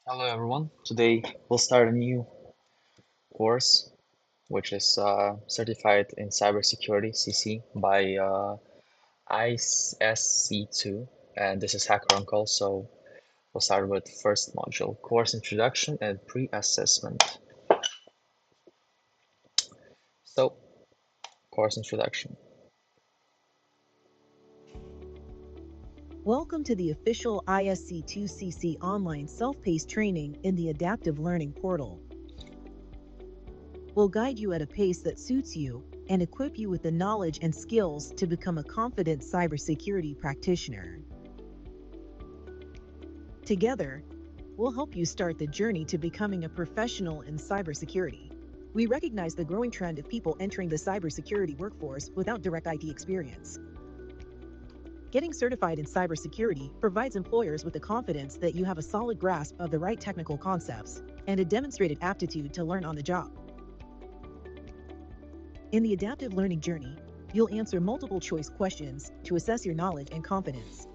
Hello everyone. Today we'll start a new course which is certified in Cybersecurity CC by ISC2, and this is Hacker on Call. So we'll start with first module, course introduction and pre-assessment. So course introduction. Welcome to the official ISC2 CC online self-paced training in the Adaptive Learning Portal. We'll guide you at a pace that suits you and equip you with the knowledge and skills to become a confident cybersecurity practitioner. Together, we'll help you start the journey to becoming a professional in cybersecurity. We recognize the growing trend of people entering the cybersecurity workforce without direct IT experience. Getting certified in cybersecurity provides employers with the confidence that you have a solid grasp of the right technical concepts and a demonstrated aptitude to learn on the job. In the adaptive learning journey, you'll answer multiple choice questions to assess your knowledge and confidence.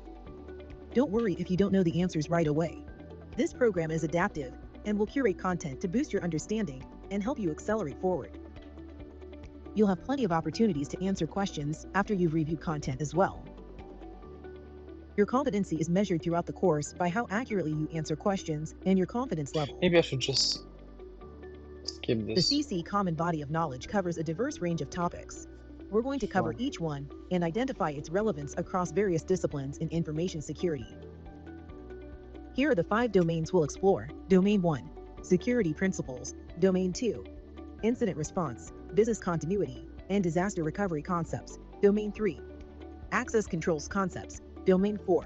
Don't worry if you don't know the answers right away. This program is adaptive and will curate content to boost your understanding and help you accelerate forward. You'll have plenty of opportunities to answer questions after you've reviewed content as well. Your competency is measured throughout the course by how accurately you answer questions and your confidence level. Maybe I should just skip The this. CC Common Body of Knowledge covers a diverse range of topics. We're going to cover each one and identify its relevance across various disciplines in information security. Here are the 5 domains we'll explore. Domain 1, Security Principles. Domain 2, Incident Response, Business Continuity, and Disaster Recovery Concepts. Domain 3, Access Controls Concepts. Domain 4,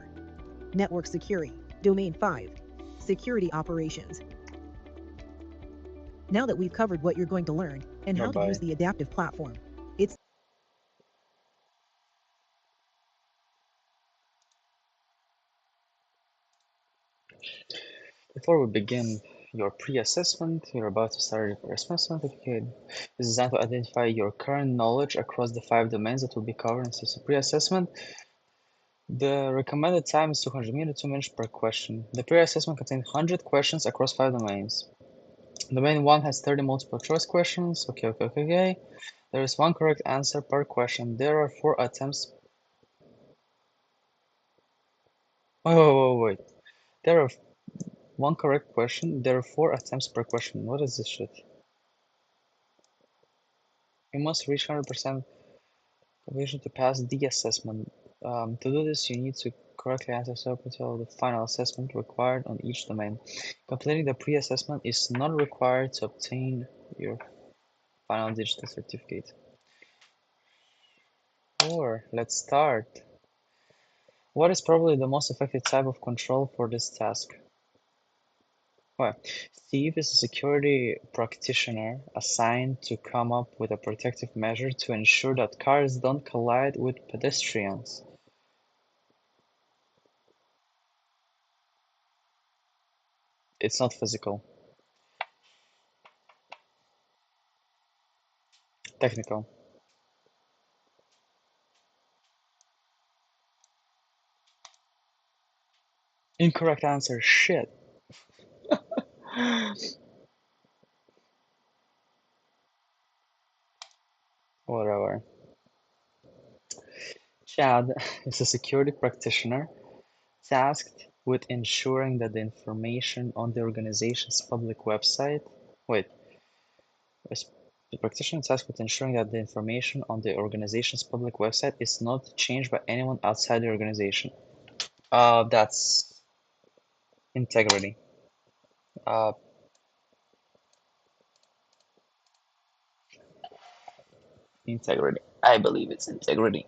Network Security. Domain 5, Security Operations. Now that we've covered what you're going to learn and how to use the adaptive platform, it's Before we begin your pre-assessment, you're about to start your assessment. Okay, this is designed to identify your current knowledge across the 5 domains that will be covered in this pre-assessment. The recommended time is 200 minutes, 2 minutes per question. The pre-assessment contains 100 questions across 5 domains. Domain 1 has 30 multiple choice questions. Okay. There is 1 correct answer per question. There are 4 attempts. Wait. There are 1 correct question. There are 4 attempts per question. What is this shit? You must reach 100% completion to pass the assessment. To do this, you need to correctly answer up until the final assessment required on each domain. Completing the pre-assessment is not required to obtain your final digital certificate. Let's start. What is probably the most effective type of control for this task? Well, Steve is a security practitioner assigned to come up with a protective measure to ensure that cars don't collide with pedestrians. It's not physical. Technical. Incorrect answer. Shit. Whatever. Chad is a security practitioner tasked with ensuring that the information on the organization's public website. Wait. The practitioner is tasked with ensuring that the information on the organization's public website is not changed by anyone outside the organization. That's integrity. Uh, integrity. I believe it's integrity.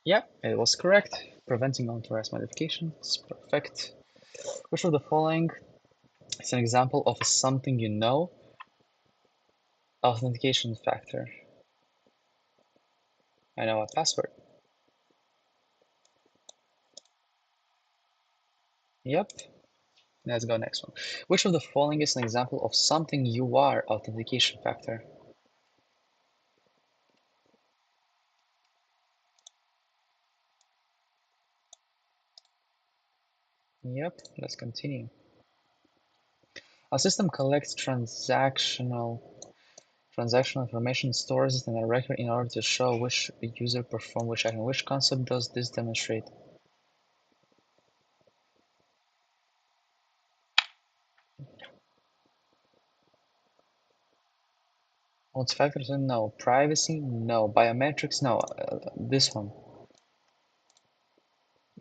Yep, it was correct. Preventing unauthorized modifications. Perfect. Which of the following is an example of a something you know authentication factor? I know a password. Yep. Let's go next one. Which of the following is an example of something you are authentication factor? Yep, let's continue. A system collects transactional information, stores it in a record in order to show which user performed which action. Which concept does this demonstrate? Multi-factor, no. Privacy, no. Biometrics, no. This one.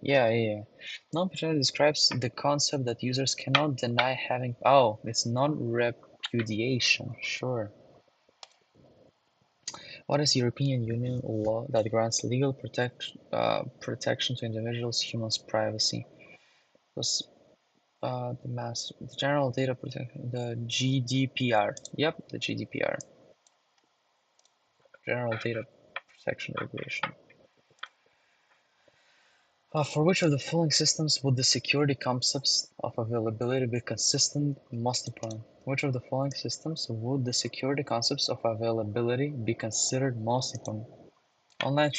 Yeah. Non-partiality describes the concept that users cannot deny having. Oh, it's non-repudiation. Sure. What is European Union law that grants legal protection to individuals' humans' privacy? Was the General Data Protection, the GDPR. Yep, the GDPR, General Data Protection Regulation. For which of the following systems would the security concepts of availability be consistent? Most important. Which of the following systems would the security concepts of availability be considered most important? Online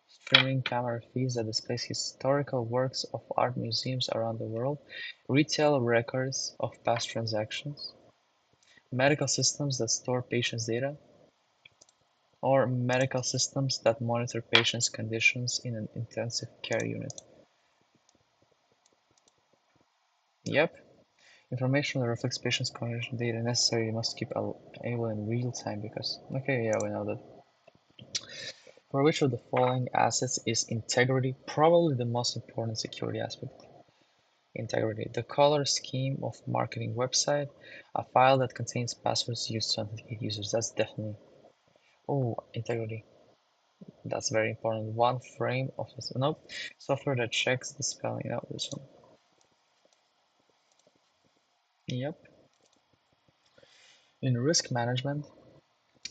streaming camera feeds that display historical works of art museums around the world, retail records of past transactions, medical systems that store patients' data, or medical systems that monitor patients' conditions in an intensive care unit. Yep. Information that reflects patients' condition data necessary must keep able in real time because, okay, yeah, we know that. For which of the following assets is integrity probably the most important security aspect? Integrity. The color scheme of marketing website, a file that contains passwords used to authenticate users. That's definitely. Oh, integrity. That's very important. One frame of this. Nope. Software that checks the spelling. No, this one. Yep. In risk management,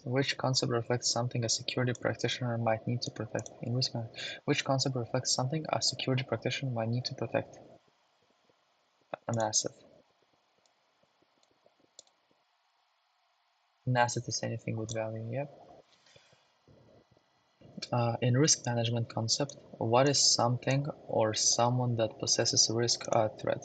which concept reflects something a security practitioner might need to protect? In risk management, which concept reflects something a security practitioner might need to protect? An asset. An asset is anything with value. Yep. In risk management concept, what is something or someone that possesses a risk threat?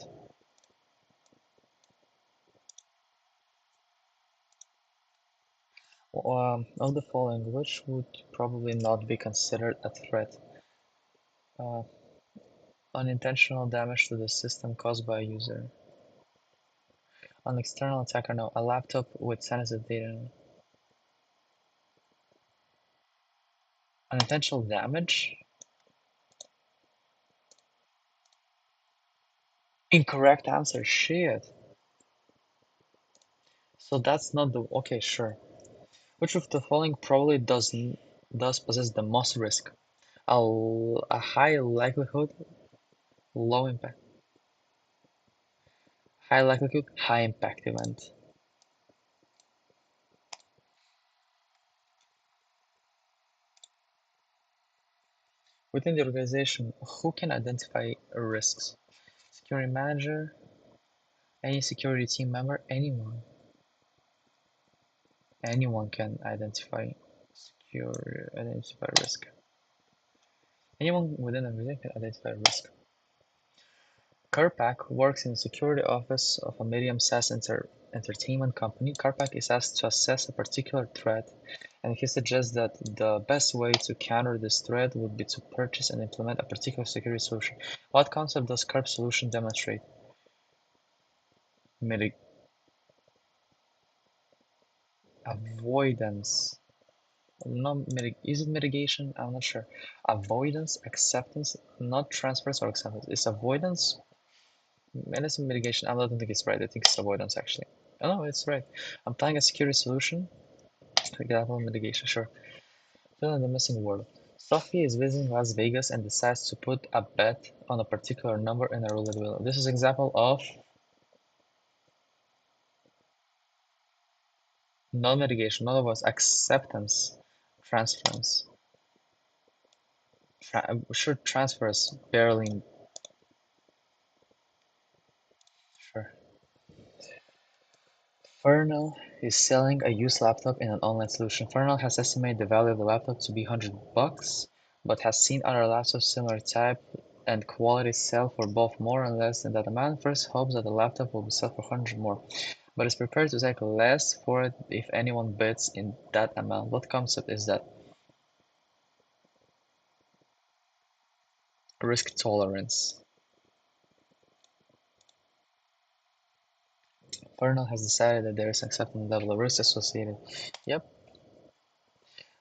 Of the following, which would probably not be considered a threat? Uh, Unintentional damage to the system caused by a user. An external attacker, no. A laptop with sensitive data. Unintentional damage? Incorrect answer. Shit. So that's not the. Okay, sure. Which of the following probably does possess the most risk? A high likelihood, low impact. High likelihood, high impact event. Within the organization, who can identify risks? Security manager, any security team member, anyone. Anyone can identify risk. Anyone within an organization can identify risk. Karpak works in the security office of a medium-sized entertainment company. Karpak is asked to assess a particular threat, and he suggests that the best way to counter this threat would be to purchase and implement a particular security solution. What concept does Karp's solution demonstrate? Mitig Avoidance. Is it mitigation? I'm not sure. Avoidance, acceptance, not transference or acceptance. Is avoidance? And it's mitigation. I don't think it's right. I think it's avoidance actually. Oh no, it's right. I'm planning a security solution. For example, mitigation, sure. Fill in the missing word. Sophie is visiting Las Vegas and decides to put a bet on a particular number in a roulette wheel. This is an example of non-mitigation, none of us acceptance, transference. Sure, transfers barely. Sure. Fernell is selling a used laptop in an online solution. Fernell has estimated the value of the laptop to be $100, but has seen other laptops similar type and quality sell for both more and less than that amount. First hopes that the laptop will be sold for 100 more, but is prepared to take less for it if anyone bids in that amount. What concept is that? Risk tolerance. Fernald has decided that there is an acceptable level of risk associated. Yep.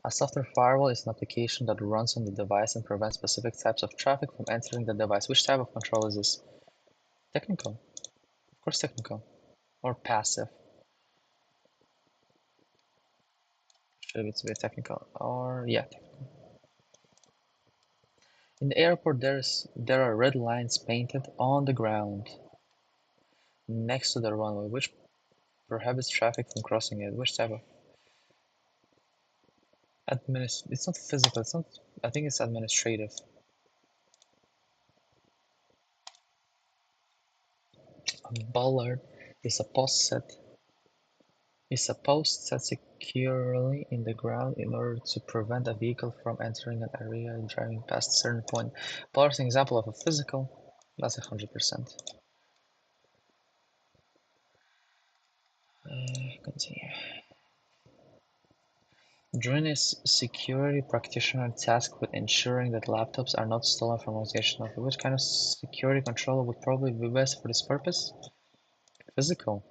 A software firewall is an application that runs on the device and prevents specific types of traffic from entering the device. Which type of control is this? Technical. Of course technical. Or passive. Should it be technical? Or yeah. In the airport there are red lines painted on the ground next to the runway, which prohibits traffic from crossing it. Which type of it's not physical, it's not I think it's administrative. A bollard is a post set securely in the ground in order to prevent a vehicle from entering an area and driving past a certain point. Bollard is an example of a physical. That's 100%. Continue. Join a security practitioner tasked with ensuring that laptops are not stolen from organizations. Which kind of security controller would probably be best for this purpose? Physical.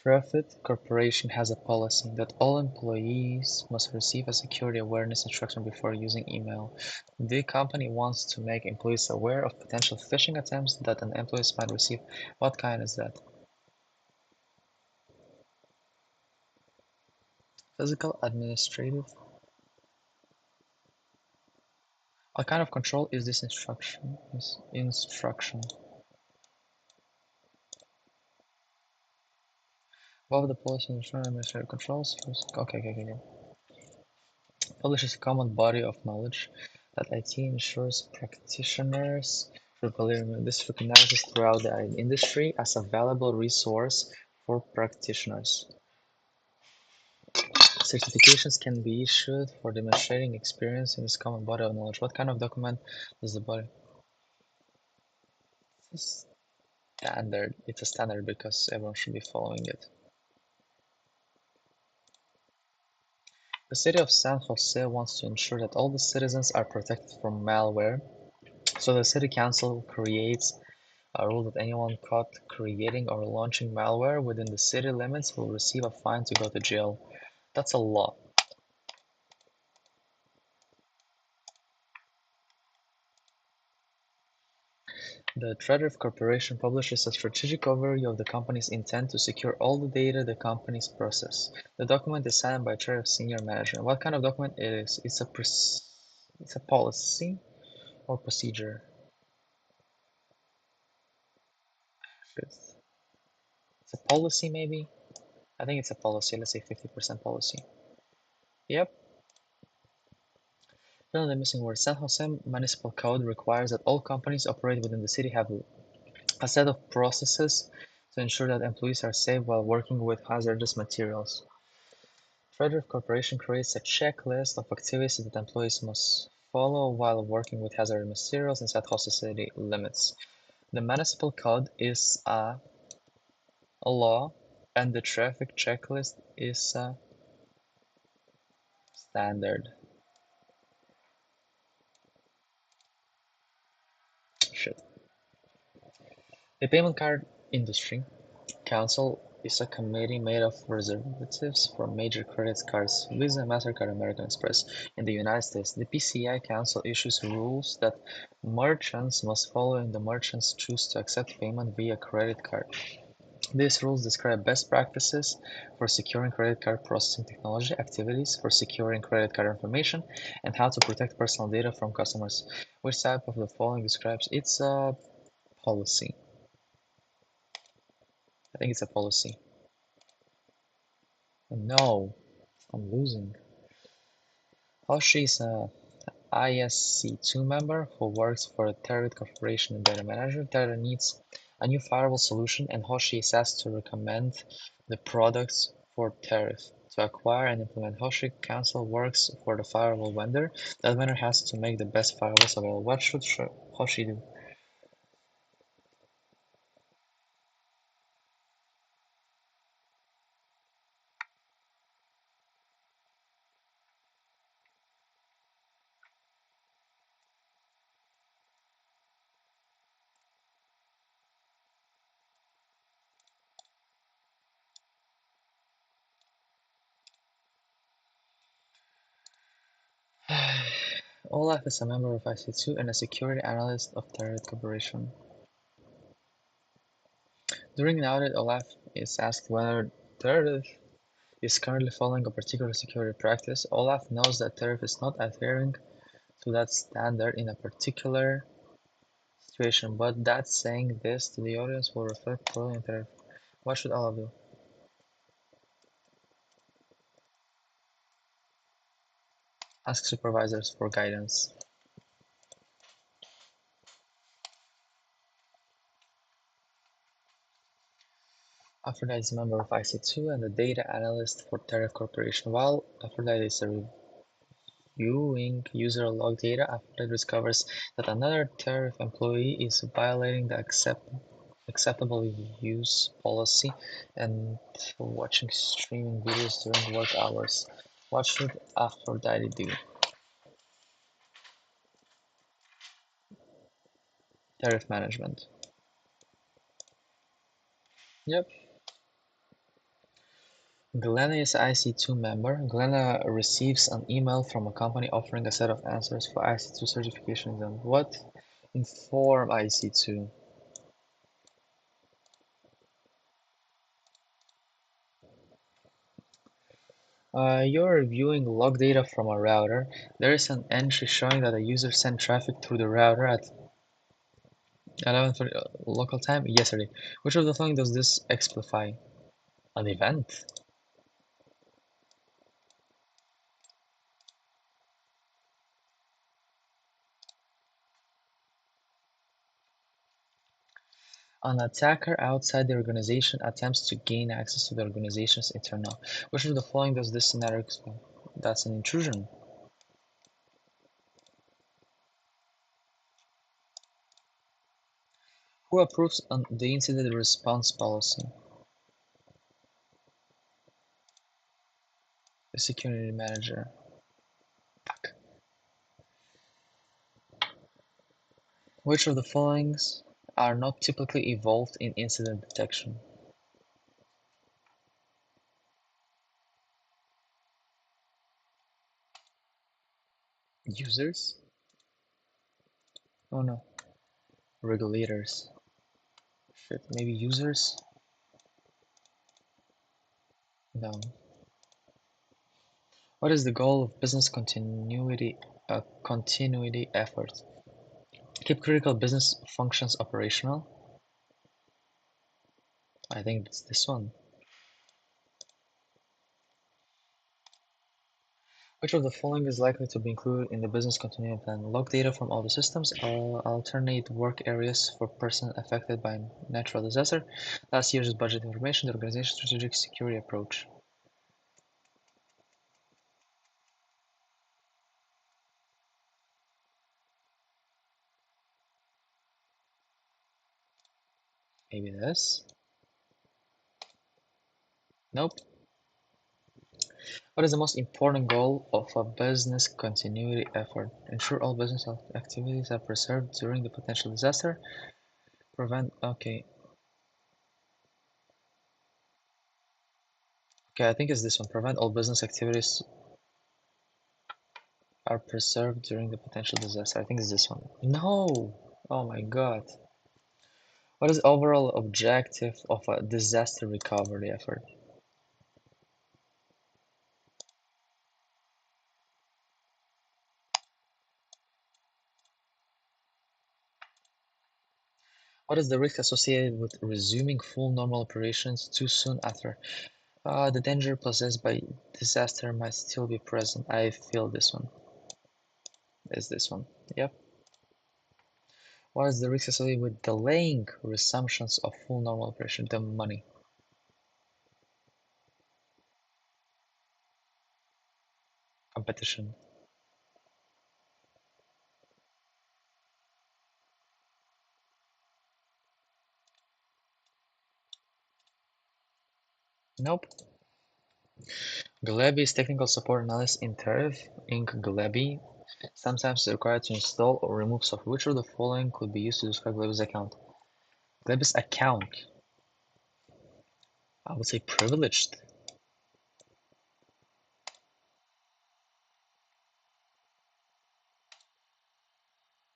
Traffic Corporation has a policy that all employees must receive a security awareness instruction before using email. The company wants to make employees aware of potential phishing attempts that an employee might receive. What kind is that? Physical, administrative. What kind of control is this instruction? Above the policy and administrative controls. Okay. Publishes a common body of knowledge that IT ensures practitioners should believe. This recognizes throughout the industry as a valuable resource for practitioners. Certifications can be issued for demonstrating experience in this common body of knowledge. What kind of document is the body? It's a standard. It's a standard because everyone should be following it. The city of San Jose wants to ensure that all the citizens are protected from malware, so the city council creates a rule that anyone caught creating or launching malware within the city limits will receive a fine to go to jail. That's a law. The Threat Corporation publishes a strategic overview of the company's intent to secure all the data the companies process. The document is signed by Threat senior management. What kind of document it is? It's a policy or procedure. It's a policy maybe? I think it's a policy. Let's say 50% policy. Yep. Then the missing word. San Jose Municipal Code requires that all companies operating within the city have a set of processes to ensure that employees are safe while working with hazardous materials. Frederick Corporation creates a checklist of activities that employees must follow while working with hazardous materials inside Jose city limits. The municipal code is a law, and the traffic checklist is a standard. Shit. The payment card industry council is a committee made of representatives from major credit cards, Visa, MasterCard, American Express. In the United States, the PCI Council issues rules that merchants must follow and the merchants choose to accept payment via credit card. These rules describe best practices for securing credit card processing technology, activities for securing credit card information, and how to protect personal data from customers. Which type of the following describes its policy? I think it's a policy. No, I'm losing. Hoshi is a ISC2 member who works for the Terit Corporation and Data Manager. Terit needs a new firewall solution, and Hoshi is asked to recommend the products for Terit to acquire and implement. Hoshi Council works for the firewall vendor. That vendor has to make the best firewalls available. What should Hoshi do? Olaf is a member of IC2 and a security analyst of Target Corporation. During an audit, Olaf is asked whether Target is currently following a particular security practice. Olaf knows that Target is not adhering to that standard in a particular situation, but that saying this to the audience will reflect poorly on Target. What should Olaf do? Ask supervisors for guidance. Aphrodite is a member of IC2 and a data analyst for Terra Corporation. While Aphrodite is reviewing user log data, Aphrodite discovers that another Tariff employee is violating the acceptable use policy and watching streaming videos during work hours. What should Aphrodite do? Tariff management. Yep. Glenna is IC2 member. Glenna receives an email from a company offering a set of answers for IC2 certification exam. What? Inform IC2. You're reviewing log data from a router. There is an entry showing that a user sent traffic through the router at 11:30 local time yesterday. Which of the following does this exemplify? An event? An attacker outside the organization attempts to gain access to the organization's internal. Which of the following does this scenario explain? That's an intrusion. Who approves the incident response policy? The security manager. Fuck. Which of the followings are not typically involved in incident detection? Users? Oh no. Regulators. Shit, maybe users? No. What is the goal of business continuity effort? Keep critical business functions operational. I think it's this one. Which of the following is likely to be included in the business continuity plan? Log data from all the systems, alternate work areas for persons affected by natural disaster, last year's budget information, the organization's strategic security approach. Maybe this? Nope. What is the most important goal of a business continuity effort? Ensure all business activities are preserved during the potential disaster. Prevent. Okay. Okay, I think it's this one. Prevent all business activities are preserved during the potential disaster. I think it's this one. No! Oh my god. What is the overall objective of a disaster recovery effort? What is the risk associated with resuming full normal operations too soon after? The danger possessed by disaster might still be present. I feel this one. Is this one. Yep. What is the risk associated with delaying resumptions of full normal operation? The money. competition. Nope. Glebby is technical support analyst in Tariff Inc. Glebby sometimes is required to install or remove software. Which of the following could be used to describe Glebby's account? Glebby's account. I would say privileged.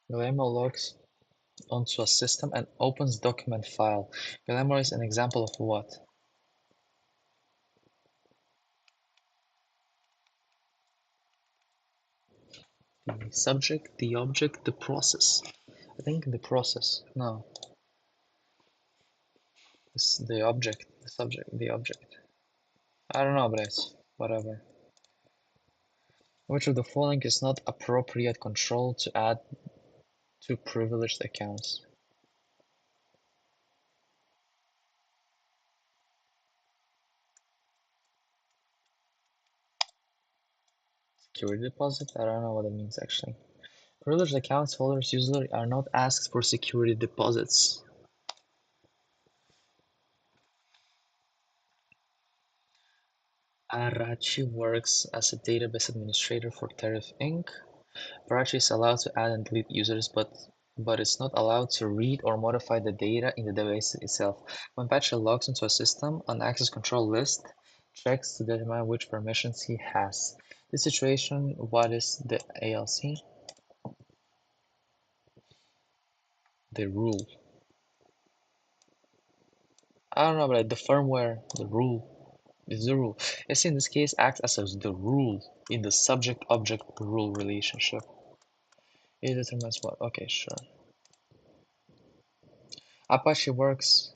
Guillermo logs onto a system and opens document file. Guillermo is an example of what? The subject, the object, the process. I think the process. No. It's the object, the subject, the object. I don't know, but it's whatever. Which of the following is not appropriate control to add to privileged accounts? Security deposit? I don't know what it means actually. Privileged accounts holders usually are not asked for security deposits. Arachi works as a database administrator for Tariff Inc. Arachi is allowed to add and delete users, but it's not allowed to read or modify the data in the database itself. When Apache logs into a system, an access control list checks to determine which permissions he has. This situation, what is the ALC? The rule. I don't know, but like the firmware, the rule is the rule. ALC in this case acts as the rule in the subject-object rule relationship. It determines what? Okay, sure. Apache works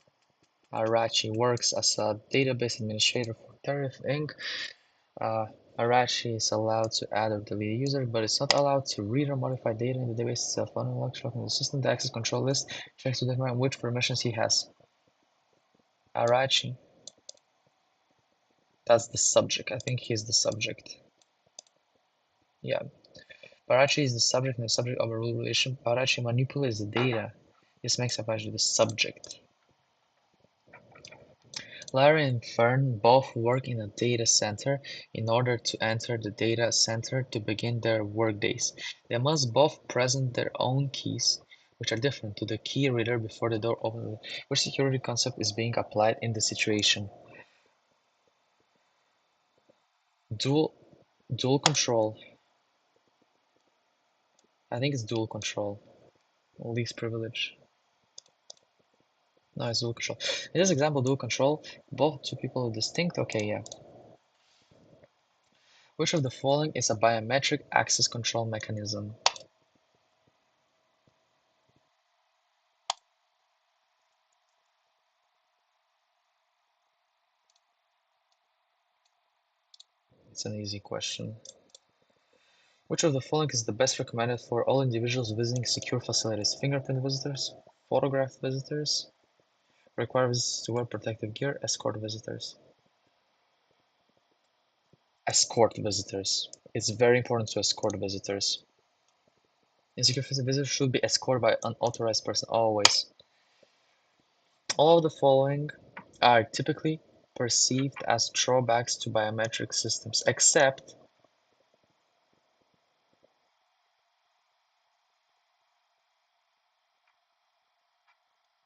Arachi works as a database administrator for Tariff Inc. Arachi is allowed to add or delete a user, but it's not allowed to read or modify data in the database itself. Unlock from the system, the access control list checks to determine which permissions he has. Arachi. That's the subject. I think he's the subject. Yeah. Arachi is the subject and the subject of a rule relation. Arachi manipulates the data. This makes Apache the subject. Larry and Fern both work in a data center. In order to enter the data center to begin their workdays, they must both present their own keys, which are different to the key reader before the door opens. Which security concept is being applied in the situation? Dual control. I think it's dual control. Least privilege. No, it's dual control. In this example, dual control, both two people are distinct. Okay, yeah. Which of the following is a biometric access control mechanism? It's an easy question. Which of the following is the best recommended for all individuals visiting secure facilities? Fingerprint visitors, photograph visitors, require visitors to wear protective gear, escort visitors. Escort visitors. It's very important to escort visitors. In secure facilities, visitors should be escorted by an unauthorized person always. All of the following are typically perceived as drawbacks to biometric systems, except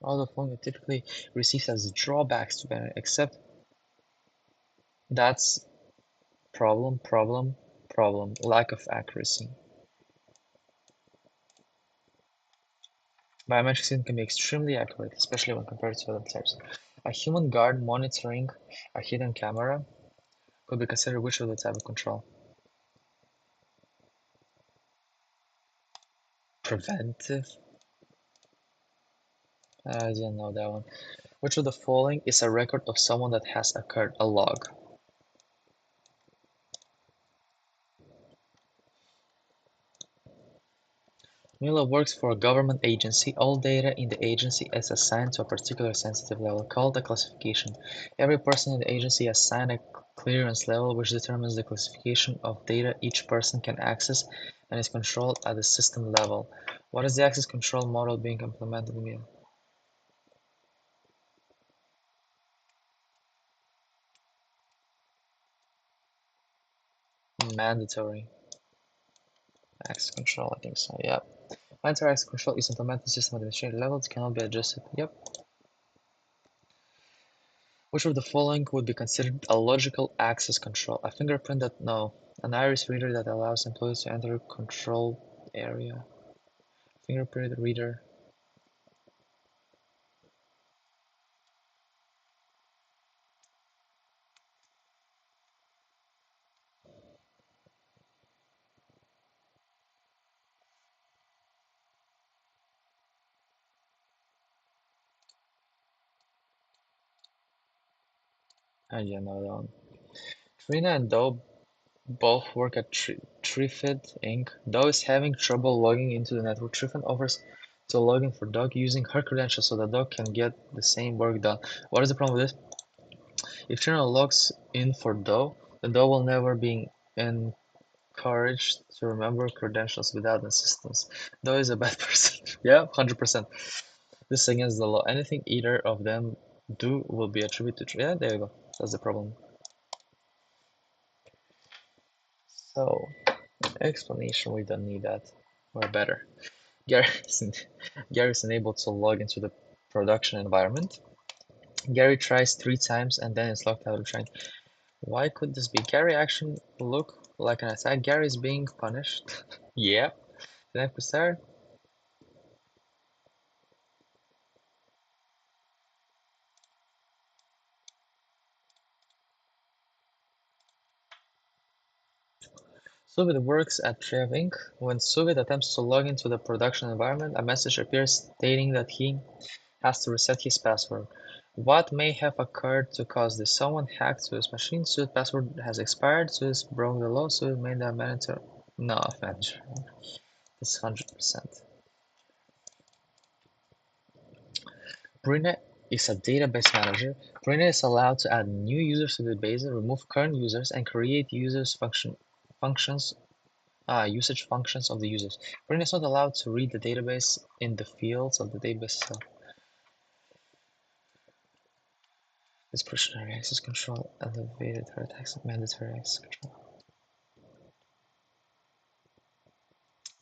all the following are typically received as drawbacks to biometric, except that's problem, lack of accuracy. Biometric system can be extremely accurate, especially when compared to other types. A human guard monitoring a hidden camera could be considered which of the type of control? Preventive? I don't know that one. Which of the following is a record of someone that has occurred? A log. Mila works for a government agency. All data in the agency is assigned to a particular sensitive level, called a classification. Every person in the agency is assigned a clearance level, which determines the classification of data each person can access and is controlled at the system level. What is the access control model being implemented in Mila? Mandatory access control, I think so, yep. Mandatory access control is implemented at system administrator level. It cannot be adjusted, yep. Which of the following would be considered a logical access control? A fingerprint that no. An iris reader that allows employees to enter control area. Fingerprint reader. Yeah, no, don't. Trina and Doe both work at Trifid Inc. Doe is having trouble logging into the network. Trifid offers to log in for Doug using her credentials so that Doug can get the same work done. What is the problem with this? If Trina logs in for Doe, then Doe will never be encouraged to remember credentials without assistance. Doe is a bad person. Yeah, 100%. This is against the law. Anything either of them do will be attributed to. Yeah, there you go. That's the problem. So, explanation, we don't need that. We're better. Gary Gary is unable to log into the production environment. Gary tries 3 times and then is locked out of trying. Why could this be? Gary action look like an attack. Gary is being punished. Yeah. Then we start. Suvid works at Trev Inc. When Suvid attempts to log into the production environment, a message appears stating that he has to reset his password. What may have occurred to cause this? Someone hacked Suvid's machine. Suvid's password has expired. Suvid broke the law. Suvid made a manager. No, manager. It's 100%. Brina is a database manager. Brina is allowed to add new users to the base, remove current users, and create functions usage functions of the users. Brina is not allowed to read the database in the fields of the database itself. Discretionary access control, elevated threat access, mandatory access control.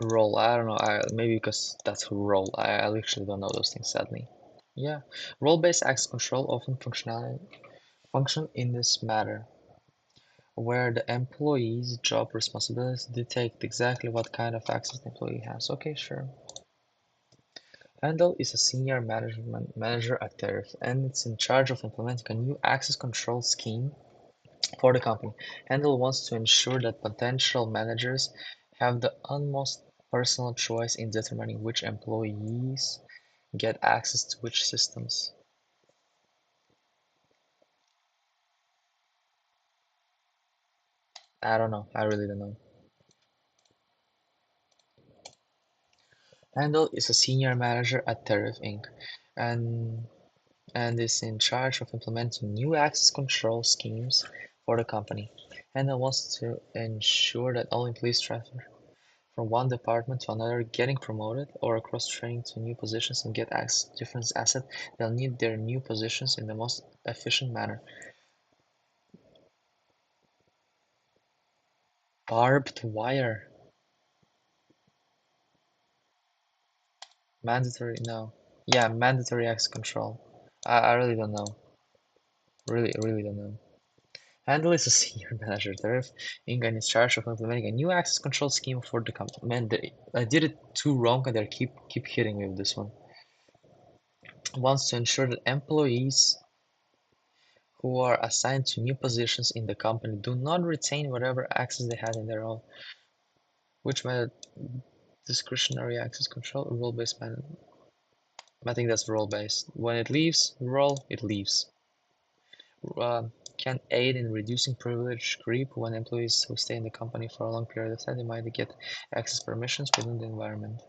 Role, I don't know, maybe because that's a role. I literally don't know those things, sadly. Yeah, role-based access control often function in this matter, where the employee's job responsibilities dictate exactly what kind of access the employee has. Okay, sure. Handel is a senior manager at Tariff, and it's in charge of implementing a new access control scheme for the company. Handel wants to ensure that potential managers have the utmost personal choice in determining which employees get access to which systems. I don't know. I really don't know. Handel is a senior manager at Tariff Inc. and and is in charge of implementing new access control schemes for the company. Handel wants to ensure that all employees transfer from one department to another, getting promoted or cross-training to new positions and get access to different assets, they'll need their new positions in the most efficient manner. Barbed wire. Mandatory, no. Yeah, mandatory access control. I really don't know. Really don't know. Handel is a senior manager there, Inga is in charge of implementing a new access control scheme for the company. Man, I did it too wrong and they keep hitting me with this one. Wants to ensure that employees who are assigned to new positions in the company do not retain whatever access they had in their own. Which method? Discretionary access control, role-based method. I think that's role-based. When it leaves role, it leaves. Can aid in reducing privilege creep when employees who stay in the company for a long period of time they might get access permissions within the environment.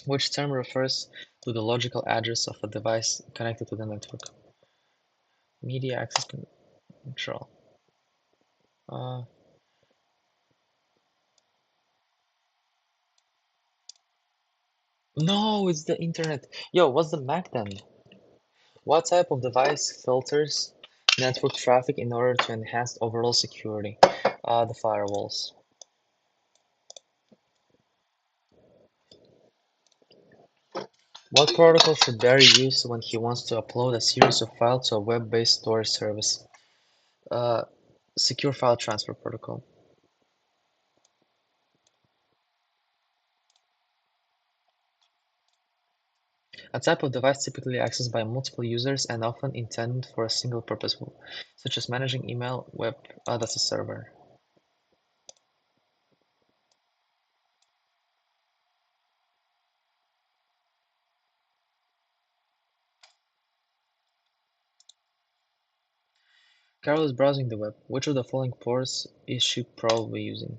Which term refers to the logical address of a device connected to the network? Media access control. Uh, no, it's the internet. Yo, what's the MAC then? What type of device filters network traffic in order to enhance overall security? The firewalls. What protocol should Barry use when he wants to upload a series of files to a web-based storage service? Uh, Secure File Transfer Protocol. A type of device typically accessed by multiple users and often intended for a single purpose, such as managing email, web, that's a server. Carol is browsing the web. Which of the following ports is she probably using?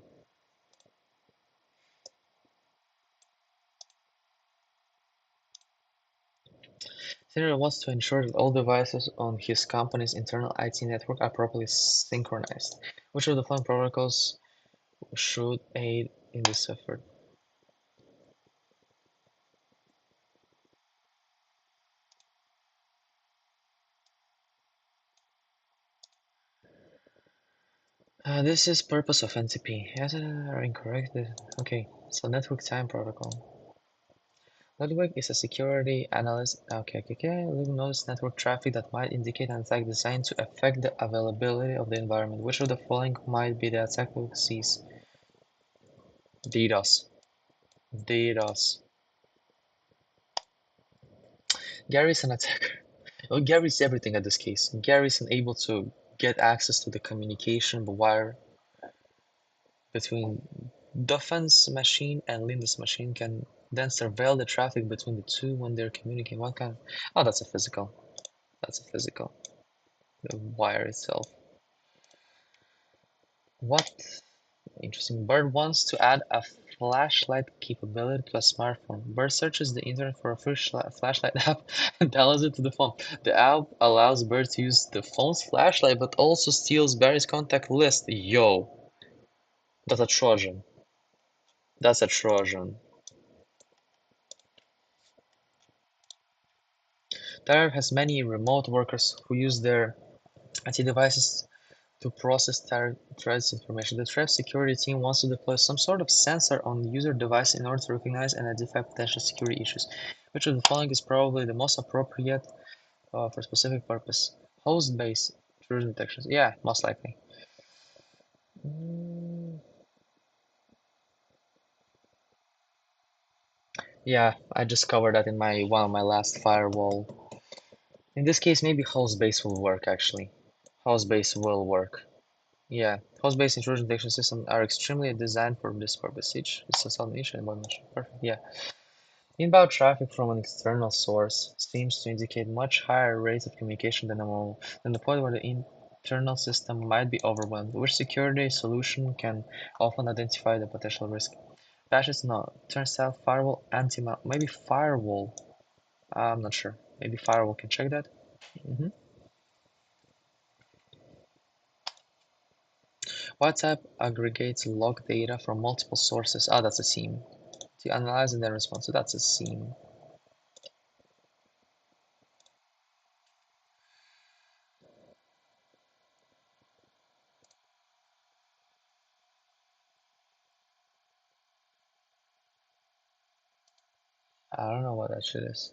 Senator wants to ensure that all devices on his company's internal IT network are properly synchronized. Which of the following protocols should aid in this effort? This is purpose of NTP. Yes, are incorrect. Okay, so network time protocol. Ludwig is a security analyst. Okay. Ludwig knows network traffic that might indicate an attack designed to affect the availability of the environment. Which of the following might be the attack Ludwig sees? DDoS. DDoS. Gary's an attacker. Well, Gary's everything at this case. Gary's unable to get access to the communication wire between Duffin's machine and Linda's machine, can then surveil the traffic between the two when they're communicating. What kind of... Oh, that's a physical. That's a physical. The wire itself. What? Interesting. Bird wants to add a flashlight capability to a smartphone. Bird searches the internet for a free flashlight app and downloads it to the phone. The app allows Bird to use the phone's flashlight, but also steals Barry's contact list. Yo, that's a Trojan. That's a Trojan. Tyler has many remote workers who use their IT devices to process threats information. The threat security team wants to deploy some sort of sensor on the user device in order to recognize and identify potential security issues. Which of the following is probably the most appropriate for a specific purpose? Host-based intrusion detections. Yeah, most likely. Mm, yeah, I just covered that in my one of my last firewall. In this case, maybe host-based will work actually. Host-based will work. Yeah, host-based intrusion detection systems are extremely designed for this purpose. It's a solid niche and one niche. Perfect. Yeah. Inbound traffic from an external source seems to indicate much higher rates of communication than the point where the internal system might be overwhelmed, which security solution can often identify the potential risk. Patches no. Turns out firewall anti-mal maybe firewall. I'm not sure. Maybe firewall can check that. Mhm. WhatsApp aggregates log data from multiple sources. Ah, that's a seam. To analyze and then respond. So that's a seam. I don't know what that shit is.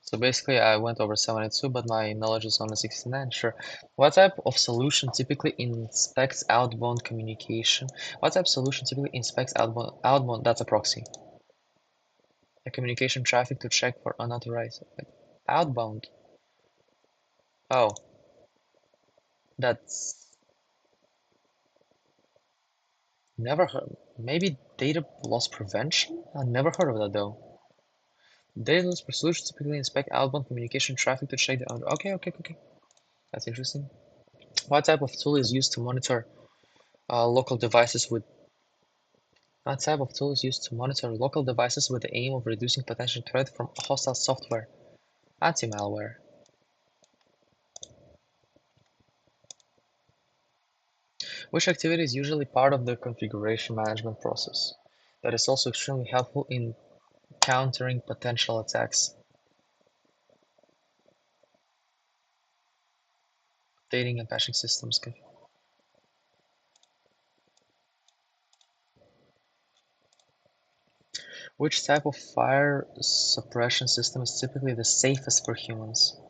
So basically, I went over 72, but my knowledge is only 69. Sure. What type of solution typically inspects outbound communication? What type of solution typically inspects outbound? That's a proxy. A communication traffic to check for unauthorized. Outbound. Oh, that's never heard. Maybe data loss prevention? I never heard of that though. Data loss solution typically inspect outbound communication traffic to check the okay. That's interesting. What type of tool is used to monitor local devices with What type of tool is used to monitor local devices with the aim of reducing potential threat from hostile software? Anti-malware. Which activity is usually part of the configuration management process that is also extremely helpful in countering potential attacks? Updating and patching systems. Which type of fire suppression system is typically the safest for humans?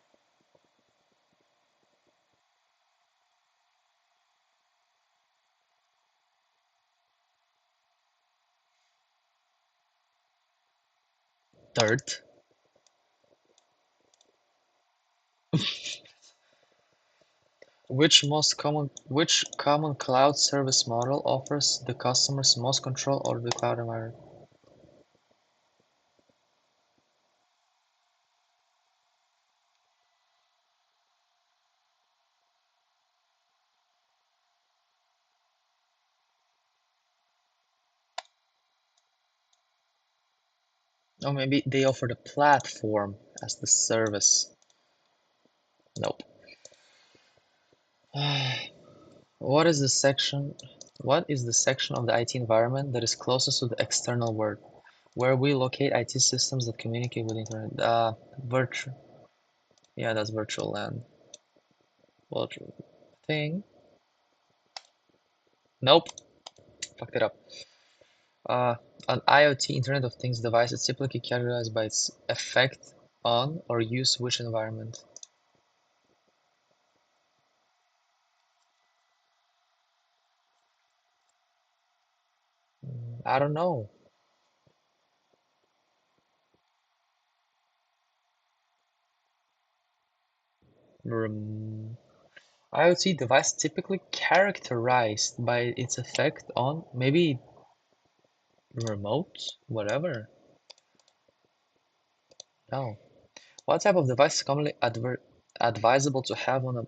Dirt. Which common cloud service model offers the customers most control over the cloud environment? Or maybe they offer the platform as the service. Nope. What is the section of the IT environment that is closest to the external world, where we locate IT systems that communicate with the internet? Virtual. Yeah, that's virtual LAN. Virtual thing. Nope. Fucked it up. Uh, an IoT Internet of Things device is typically categorized by its effect on or use which environment? I don't know. Rem IoT device typically characterized by its effect on maybe remote, whatever. No. What type of device is commonly advisable to have on a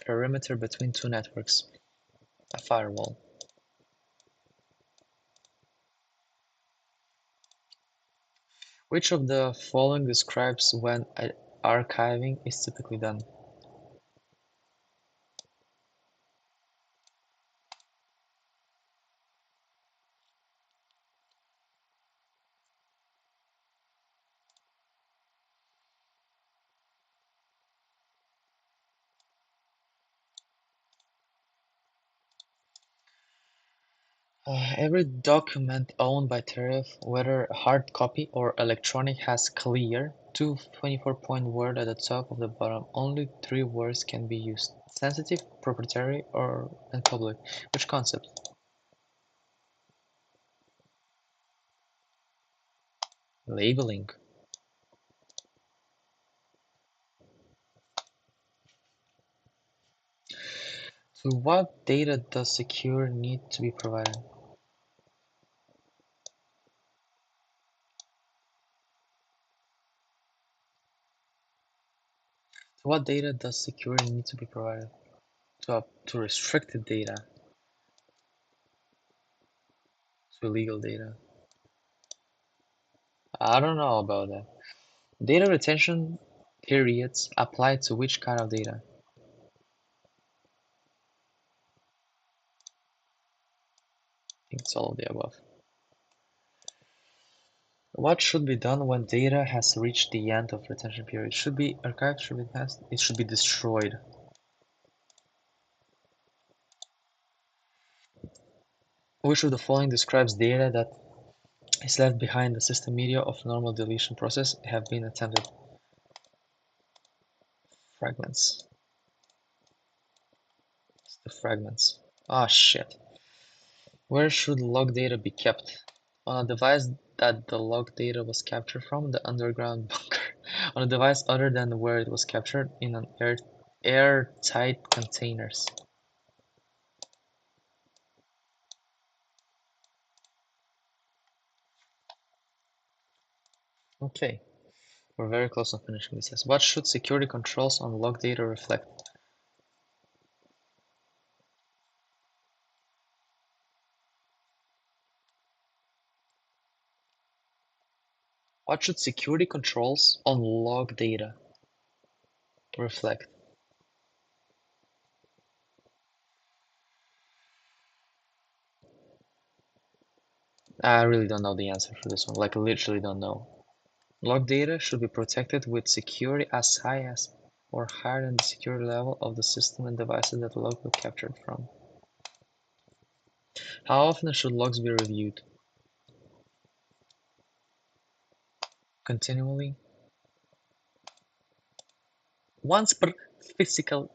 perimeter between two networks? A firewall. Which of the following describes when archiving is typically done? Every document owned by Tariff, whether hard copy or electronic, has clear, two 24-point word at the top of the bottom. Only three words can be used: sensitive, proprietary, and public. Which concept? Labeling. To what data does secure need to be provided? To what data does security need to be provided? To restricted data, to illegal data. I don't know about that. Data retention periods apply to which kind of data? I think it's all of the above. What should be done when data has reached the end of retention period? It should be archived, should be enhanced, it should be destroyed. Which of the following describes data that is left behind the system media of normal deletion process have been attempted? Fragments. It's the fragments. Ah, shit. Where should log data be kept? On a device that the log data was captured from, the underground bunker. On a device other than where it was captured, in an airtight containers. Okay, we're very close on finishing this test. What should security controls on log data reflect? What should security controls on log data reflect? I really don't know the answer for this one. Like, I literally don't know. Log data should be protected with security as high as or higher than the security level of the system and devices that the log was captured from. How often should logs be reviewed? Continually? Once per physical.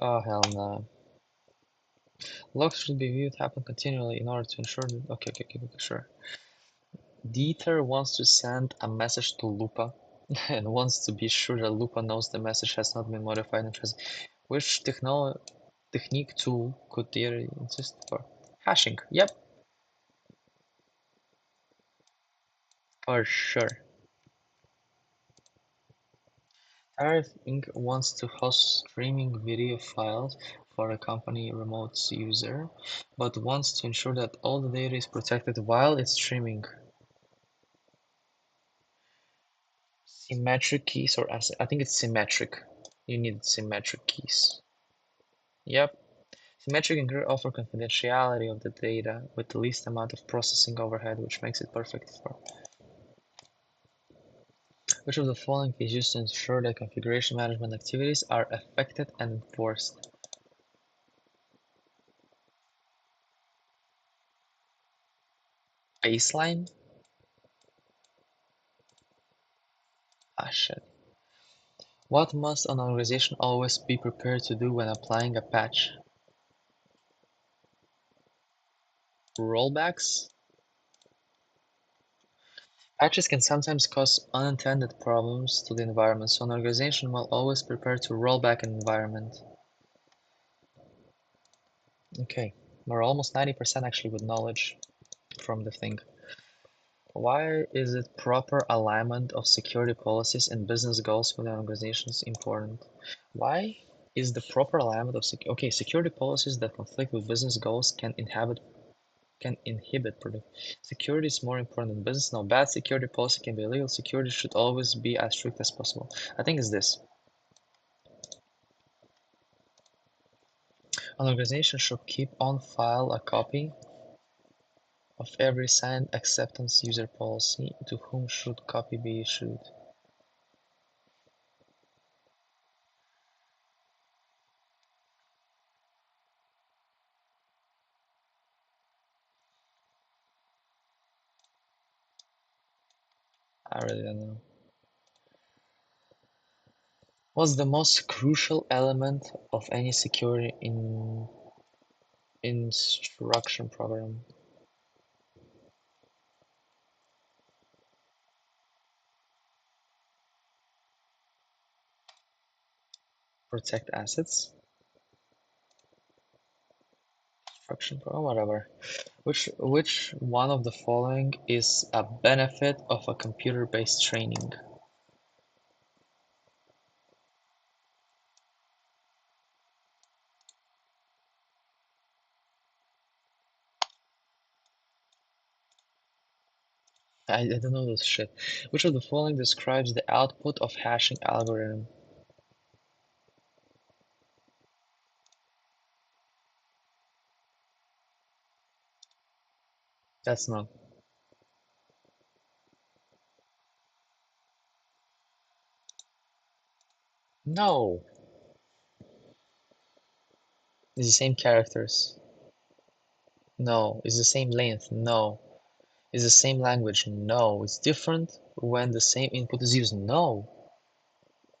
Oh, hell no. Logs should be viewed happen continually in order to ensure that. Okay, sure. Dieter wants to send a message to Lupa and wants to be sure that Lupa knows the message has not been modified and trans. Which technique tool could Dieter insist for? Hashing. Yep, for sure. Tariff Inc. wants to host streaming video files for a company remote user, but wants to ensure that all the data is protected while it's streaming. Symmetric keys or I think it's symmetric. You need symmetric keys. Yep. Symmetric encryption offers confidentiality of the data with the least amount of processing overhead, which makes it perfect for. Which of the following is used to ensure that configuration management activities are effected and enforced? Baseline? Ah, shit. What must an organization always be prepared to do when applying a patch? Rollbacks? Patches can sometimes cause unintended problems to the environment, so an organization will always prepare to roll back an environment. Okay, we're almost 90% actually with knowledge from the thing. Why is it proper alignment of security policies and business goals within organizations important? Why is the proper alignment of security policies that conflict with business goals can inhibit product. Security is more important than business. No, bad security policy can be illegal. Security should always be as strict as possible. I think it's this. An organization should keep on file a copy of every signed acceptance user policy. To whom should copy be issued? I really don't know. What's the most crucial element of any security instruction program? Protect assets? Instruction program? Whatever. Which one of the following is a benefit of a computer-based training? I don't know this shit. Which of the following describes the output of hashing algorithm? That's not. No. It's the same characters. No. It's the same length. No. It's the same language. No. It's different when the same input is used. No.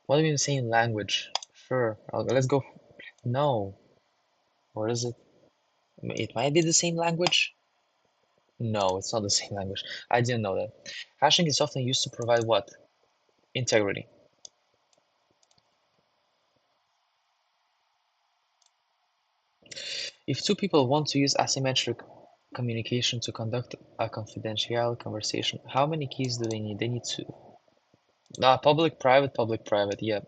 What do you mean the same language? Sure. Let's go. No. Or is it? It might be the same language. No, it's not the same language. I didn't know that. Hashing is often used to provide what? Integrity. If two people want to use asymmetric communication to conduct a confidential conversation, how many keys do they need? They need two. Public, private, yeah.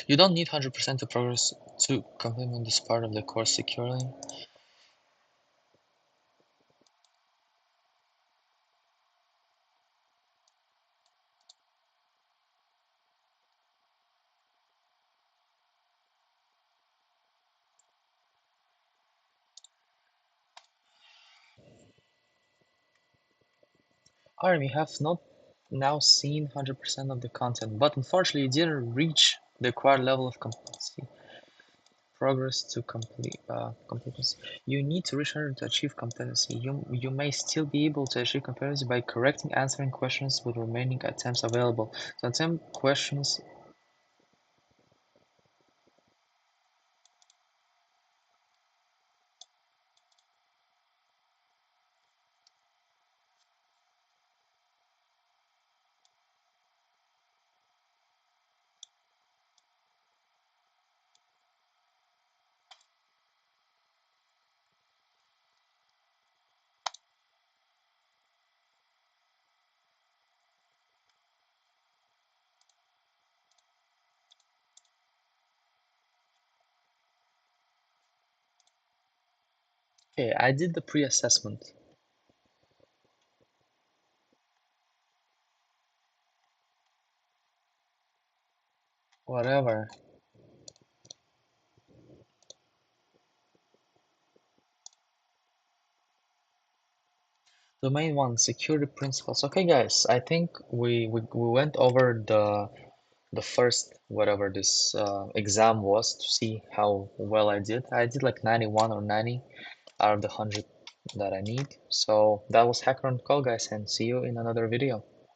You don't need 100% to progress to complement this part of the course securely. Arm, you have not now seen 100% of the content, but unfortunately you didn't reach the required level of competency. Progress to completeness. You need to reach 100 to achieve competency. You may still be able to achieve competency by correctly answering questions with remaining attempts available. So attempt questions. Okay, I did the pre-assessment. Whatever. Domain 1, security principles. Okay, guys, I think we went over the first whatever this exam was to see how well I did. I did like 91 or 90 out of the 100 that I need. So that was Hacker on Call, guys, and see you in another video.